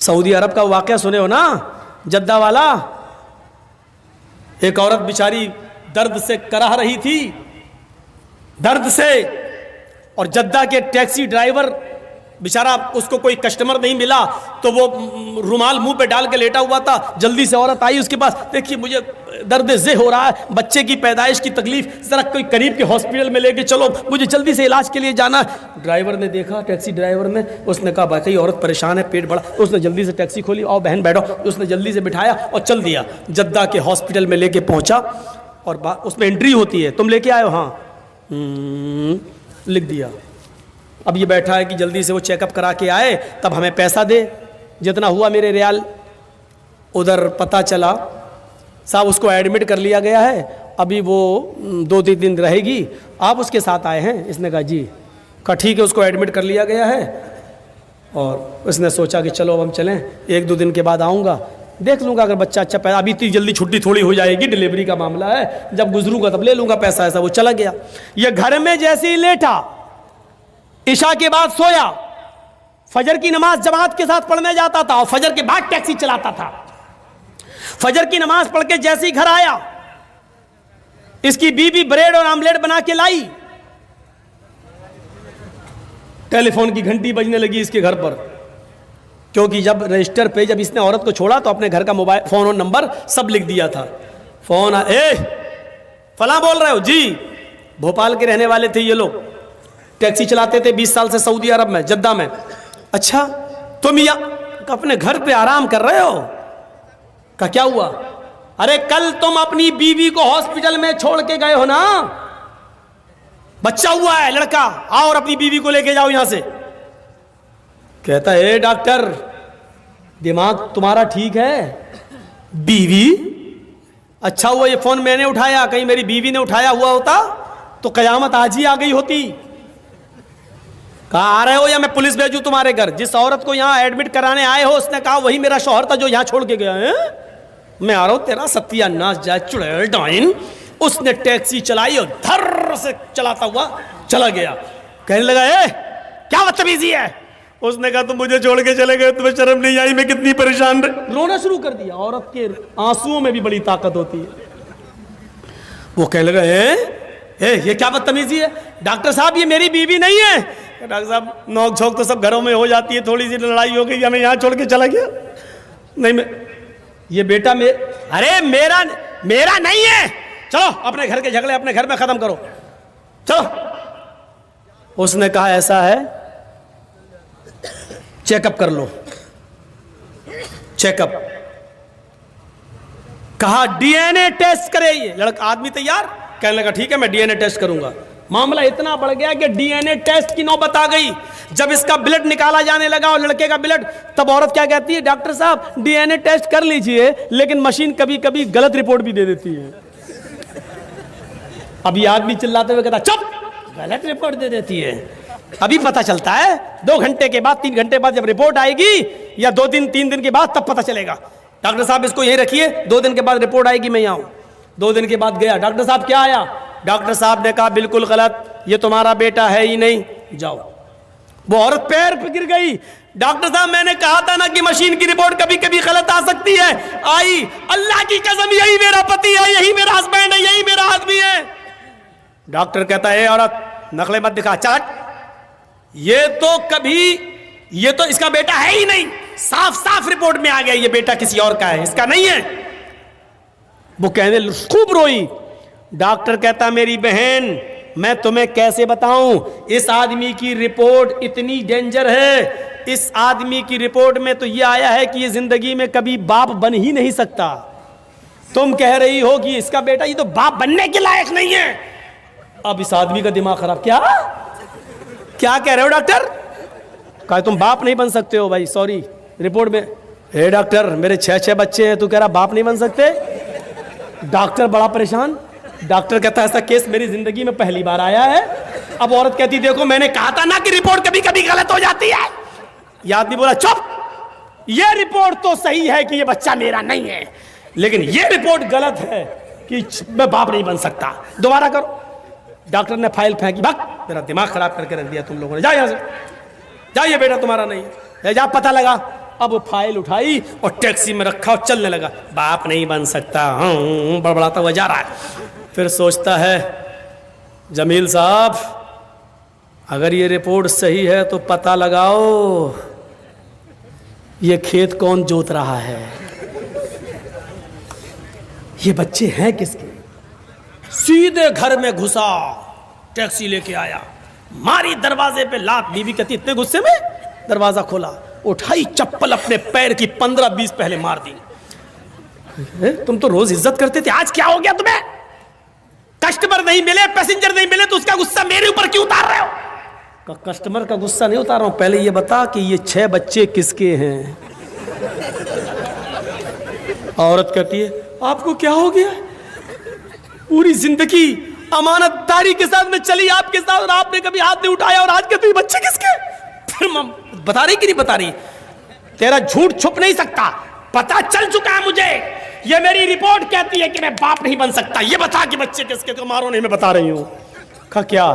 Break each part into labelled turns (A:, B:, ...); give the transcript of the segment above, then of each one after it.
A: Saudi अरब का वाक़या सुने हो ना, जद्दा वाला। एक औरत बेचारी दर्द से कराह रही थी, दर्द से, और जद्दा के टैक्सी ड्राइवर बेचारा, उसको कोई कस्टमर नहीं मिला तो वो रुमाल मुंह पे डाल के लेटा हुआ था। जल्दी से औरत आई उसके पास, देखिए मुझे दर्द ज़े हो रहा है, बच्चे की पैदाइश की तकलीफ, ज़रा कोई करीब के हॉस्पिटल में लेके चलो, मुझे जल्दी से इलाज के लिए जाना। ड्राइवर ने देखा, टैक्सी ड्राइवर ने, उसने कहा भाई औरत परेशान है, पेट बड़ा। उसने जल्दी से टैक्सी खोली, आओ बहन बैठो। उसने जल्दी से बिठाया और चल दिया, जद्दा के हॉस्पिटल में लेके पहुंचा। और उसमें एंट्री होती है, तुम लेके आए हो, हाँ, लिख दिया। अब ये बैठा है कि जल्दी से वो चेकअप करा के आए, तब हमें पैसा दे, जितना हुआ मेरे रियाल। उधर पता चला साहब उसको एडमिट कर लिया गया है, अभी वो 2-3 दिन रहेगी, आप उसके साथ आए हैं। इसने कहा जी। कहा ठीक है, उसको एडमिट कर लिया गया है। और उसने सोचा कि चलो अब हम चलें, 1-2 दिन के बाद आऊँगा, देख लूँगा अगर बच्चा अच्छा पैदा, अभी इतनी जल्दी छुट्टी थोड़ी हो जाएगी, डिलीवरी का मामला है, जब गुजरूँगा तब ले लूँगा पैसा। ऐसा वो चला गया। ये घर में जैसे ही लेटा, इशा के बाद सोया, फजर की नमाज जमात के साथ पढ़ने जाता था और फजर के बाद टैक्सी चलाता था। फजर की नमाज पढ़ के जैसे ही घर आया, इसकी बीवी ब्रेड और आमलेट बना के लाई, टेलीफोन की घंटी बजने लगी इसके घर पर। क्योंकि जब रजिस्टर पे जब इसने औरत को छोड़ा तो अपने घर का मोबाइल फोन और नंबर सब लिख दिया था। फोन, फला बोल रहे हो जी? भोपाल के रहने वाले थे ये लोग, टैक्सी चलाते थे 20 साल से सऊदी अरब में, जद्दा में। अच्छा, तुम यहाँ अपने घर पे आराम कर रहे हो? का क्या हुआ? अरे कल तुम अपनी बीवी को हॉस्पिटल में छोड़ के गए हो ना, बच्चा हुआ है लड़का, आओ और अपनी बीवी को लेके जाओ यहां से। कहता है डॉक्टर दिमाग तुम्हारा ठीक है? बीवी? अच्छा हुआ ये फोन मैंने उठाया, कहीं मेरी बीवी ने उठाया हुआ होता तो कयामत आज ही आ गई होती। कहा आ रहे हो या मैं पुलिस भेजूं तुम्हारे घर? जिस औरत को यहाँ एडमिट कराने आए हो उसने कहा वही मेरा शौहर था जो यहाँ छोड़ के गया है। मैं आ रहा हूं, तेरा सत्यानाश जाए चुड़ैल डाइन। उसने टैक्सी चलाई और धर से चलाता हुआ चला गया। कहने लगा क्या बदतमीजी है? उसने कहा तुम मुझे छोड़ के चले गए, तुम्हें शर्म नहीं आई? मैं कितनी परेशान रही। रोना शुरू कर दिया। औरत के आंसुओं में भी बड़ी ताकत होती है। वो कहने लगा ये क्या बदतमीजी है? डॉक्टर साहब ये मेरी बीवी नहीं है। डॉक्टर साहब नोक झोंक तो सब घरों में हो जाती है, थोड़ी सी लड़ाई हो गई, हमें यहाँ छोड़ के चला गया। नहीं मैं ये बेटा अरे मेरा नहीं है, चलो अपने घर के झगड़े अपने घर में खत्म करो, चलो। उसने कहा ऐसा है, चेकअप कर लो। चेकअप कहा डीएनए टेस्ट करे। ये लड़का आदमी तैयार, कहने लगा ठीक है मैं डीएनए टेस्ट करूंगा। मामला इतना बढ़ गया कि डीएनए टेस्ट की नौबत आ गई। जब इसका ब्लड निकाला जाने लगा और लड़के का ब्लड, तब औरत क्या कहती है? डॉक्टर साहब डीएनए टेस्ट कर लीजिए, लेकिन मशीन कभी कभी गलत रिपोर्ट भी दे देती है। अभी आदमी चिल्लाते हुए कहता चुप, गलत रिपोर्ट दे देती है। अभी पता चलता है 2 घंटे के बाद, 3 घंटे बाद जब रिपोर्ट आएगी, या 2 दिन 3 दिन के बाद, तब पता चलेगा। डॉक्टर साहब इसको यहीं रखिए, 2 दिन के बाद रिपोर्ट आएगी, मैं यहाँ हूँ। 2 दिन के बाद गया, डॉक्टर साहब क्या आया? डॉक्टर साहब ने कहा बिल्कुल गलत, ये तुम्हारा बेटा है ही नहीं, जाओ। वो औरत पैर पे गिर गई। डॉक्टर साहब मैंने कहा था ना कि मशीन की रिपोर्ट कभी कभी गलत आ सकती है। आई, अल्लाह की कसम यही मेरा पति है, यही मेरा हस्बैंड है, यही मेरा आदमी है। डॉक्टर कहता है औरत नकले मत दिखा, चाट। ये तो इसका बेटा है ही नहीं, साफ साफ रिपोर्ट में आ गया ये बेटा किसी और का है, इसका नहीं है। वो कहने खूब रोई। डॉक्टर कहता मेरी बहन मैं तुम्हें कैसे बताऊं, इस आदमी की रिपोर्ट इतनी डेंजर है। इस आदमी की रिपोर्ट में तो यह आया है कि ये जिंदगी में कभी बाप बन ही नहीं सकता। तुम कह रही हो कि इसका बेटा ये तो बाप बनने के लायक नहीं है। अब इस आदमी का दिमाग खराब। क्या कह रहे हो डॉक्टर? कहा तुम बाप नहीं बन सकते हो। भाई सॉरी, रिपोर्ट में हे डॉक्टर मेरे 6 बच्चे हैं, तू कह रहा बाप नहीं बन सकते? डॉक्टर बड़ा परेशान। डॉक्टर कहता है ऐसा केस मेरी जिंदगी में पहली बार आया है। अब औरत कहती देखो मैंने कहा था ना कि रिपोर्ट कभी कभी गलत हो जाती है। यह आदमी बोला चुप, यह रिपोर्ट तो सही है कि यह बच्चा मेरा नहीं है, लेकिन यह रिपोर्ट गलत है कि मैं बाप नहीं बन सकता। दोबारा करो। डॉक्टर ने फाइल फेंकी, भाग, मेरा दिमाग खराब करके रख दिया तुम लोगों ने, जा यहां से, जा, ये बेटा तुम्हारा नहीं है, जा पता लगा। अब वो फाइल उठाई और टैक्सी में रखा और चलने लगा। बाप नहीं बन सकता, बड़बड़ाता हुआ जा रहा है। फिर सोचता है, जमील साहब अगर ये रिपोर्ट सही है तो पता लगाओ ये खेत कौन जोत रहा है, ये बच्चे हैं किसके। सीधे घर में घुसा, टैक्सी लेके आया, मारी दरवाजे पे लात। बीवी कहती इतने गुस्से में दरवाजा खोला, उठाई चप्पल अपने पैर की 15-20 पहले मार दी। तुम तो रोज इज्जत करते थे, आज क्या हो गया तुम्हें? कस्टमर नहीं मिले, पैसेंजर नहीं मिले तो उसका गुस्सा मेरे ऊपर क्यों उतार रहे हो? कस्टमर का गुस्सा नहीं उतार रहा हूं, पहले ये बता कि ये 6 बच्चे किसके हैं। औरत कहती है आपको क्या हो गया? पूरी जिंदगी अमानतदारी के साथ में चली आपके साथ और आपने कभी हाथ नहीं उठाया, और आज के तो ये बच्चे किसके? फिर बता रही कि नहीं बता रही? तेरा झूठ छुप नहीं सकता, पता चल चुका है मुझे। ये मेरी रिपोर्ट कहती है कि मैं बाप नहीं बन सकता। ये बता कि बच्चे किसके? तो मारो नहीं, मैं बता रही हूं। कहा क्या?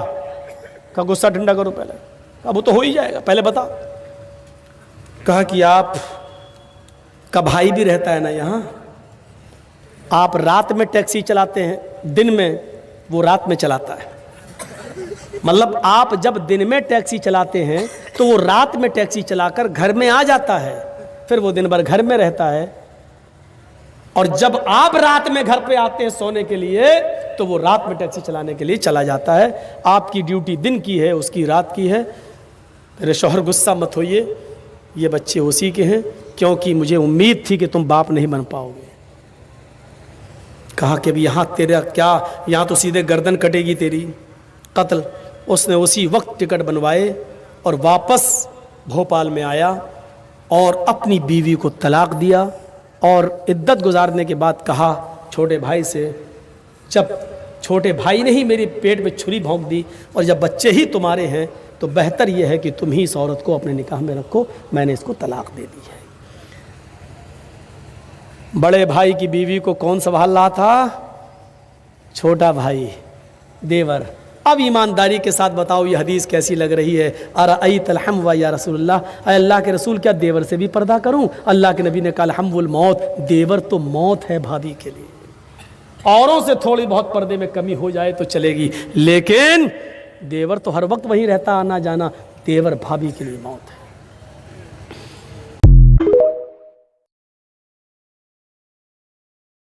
A: कहा गुस्सा ठंडा करो पहले। कहा वो तो हो ही जाएगा, पहले बता। कहा कि आप का भाई भी रहता है ना यहां, आप रात में टैक्सी चलाते हैं, दिन में वो रात में चलाता है। मतलब आप जब दिन में टैक्सी चलाते हैं तो वो रात में टैक्सी चलाकर घर में आ जाता है, फिर वो दिन भर घर में रहता है, और जब आप रात में घर पे आते हैं सोने के लिए तो वो रात में टैक्सी चलाने के लिए चला जाता है। आपकी ड्यूटी दिन की है, उसकी रात की है। मेरे शौहर गुस्सा मत होइए, ये बच्चे उसी के हैं, क्योंकि मुझे उम्मीद थी कि तुम बाप नहीं बन पाओगे। कहा कि अभी यहाँ तेरा क्या, यहाँ तो सीधे गर्दन कटेगी तेरी, कत्ल। उसने उसी वक्त टिकट बनवाए और वापस भोपाल में आया और अपनी बीवी को तलाक दिया, और इद्दत गुजारने के बाद कहा छोटे भाई से, जब छोटे भाई ने ही मेरे पेट में छुरी भोंक दी और जब बच्चे ही तुम्हारे हैं तो बेहतर यह है कि तुम ही इस औरत को अपने निकाह में रखो, मैंने इसको तलाक दे दी है। बड़े भाई की बीवी को कौन संभाल रहा था? छोटा भाई, देवर। अब ईमानदारी के साथ बताओ ये हदीस कैसी लग रही है? अरअयतल हम्व या रसूलल्लाह, अल्लाह के रसूल क्या देवर से भी पर्दा करूं? अल्लाह के नबी ने कहा हम्वुल मौत, देवर तो मौत है भाभी के लिए। औरों से थोड़ी बहुत पर्दे में कमी हो जाए तो चलेगी, लेकिन देवर तो हर वक्त वहीं रहता, आना जाना। देवर भाभी के लिए मौत है।